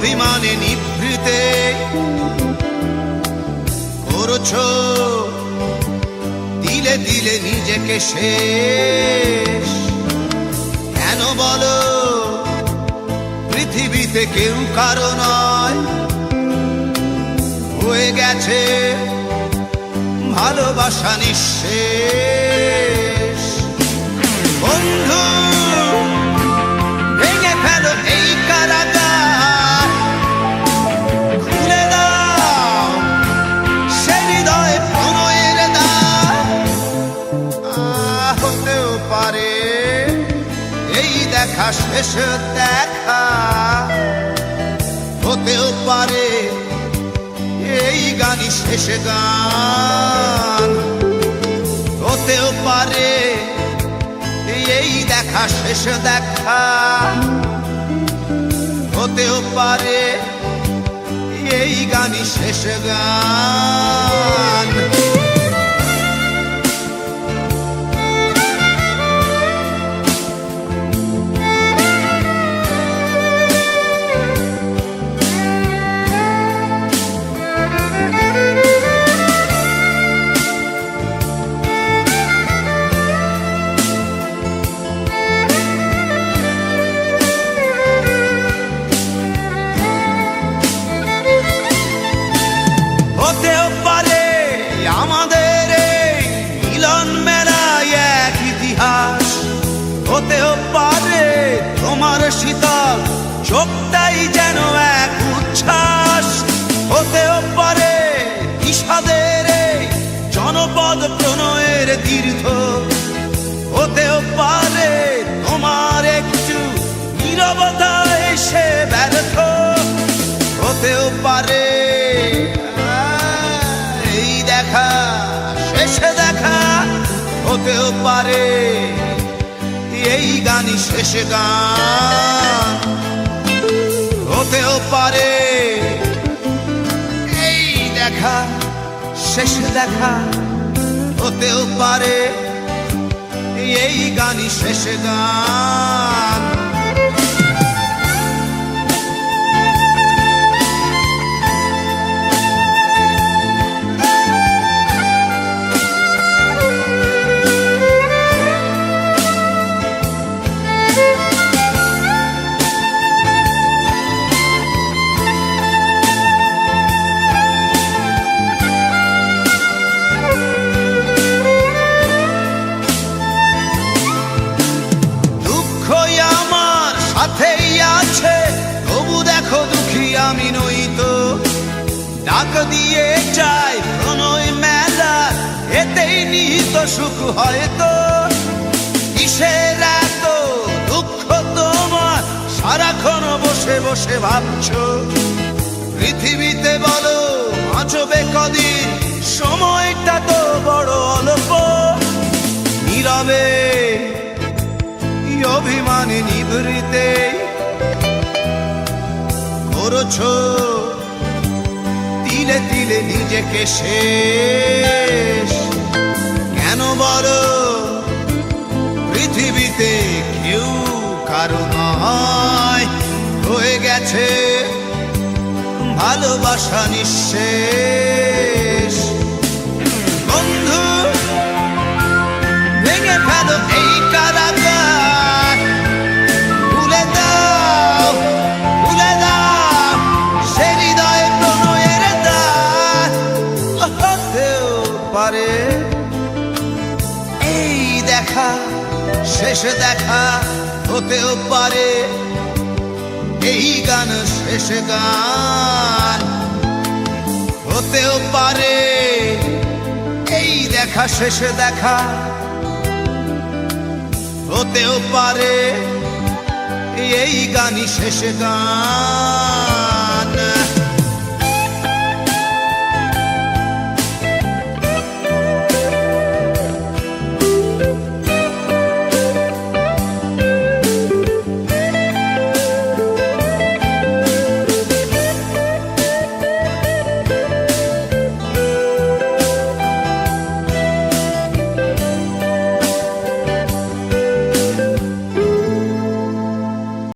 অভিমানে নিভৃতে করছো দিলে দিলে নিজেকে শেষ। কেন বলো পৃথিবীতে কেউ কারো নয়, হয়ে গেছে ভালোবাসা নিঃশেষ। বন্ধু ভেঙে ফেলো এই কারাগার, খুলে দাও সে হৃদয় প্রণয়ের দ্বার। হতেও পারে এই দেখা শেষ দেখা, হতেও পারে এই গানই শেষ গান, হতেও পারে এই দেখা শেষ দেখা, হতেও পারে এই গানই শেষ গান। হতেও পারে আমাদের এই মিলন মেলায় এক ইতিহাস, হতেও পারে তোমার শীতল চোখটাই যেন এক উচ্ছ্বাস, হতেও পারে বিষাদের এই জনপদ প্রণয়ের তীর্থ, হতেও পারে তোমার একটু নীরবতা এসে ব্যর্থ, হতেও পারে দেখা শেষে দেখা, হতেও পারে এই গানই শেষ গান, হতেও পারে এই দেখা শেষ দেখা, হতেও পারে এই গানই শেষ গান। তবু দেখো দুঃখী আমি নই তো, ডাক দিয়ে যাই প্রণয় মেলা, এতেই নিহিত সুখ হয়তো। কিসের এত দুঃখ তোমার সারাক্ষণ বসে বসে ভাবছো, পৃথিবীতে বলো বাঁচবে কদিন, সময়টা তো বড় অল্প। নীরবে অভিমানে নিভৃতে করছো তিলে তিলে নিজেকে শেষ। কেন বলো পৃথিবীতে কেউ কারো নয়, হয়ে গেছে ভালোবাসা নিঃশেষ। বন্ধু ভেঙে ফেলো এই কারাগার, ভুলে দাও ভুলে দাও সে হৃদয় প্রণয়ের দ্বার। হতেও পারে এই দেখা শেষ দেখা, হতেও পারে এই গান শেষ গান, হতেও পারে এই দেখা শেষ দেখা, হতেও পারে এই গানই শেষ গান।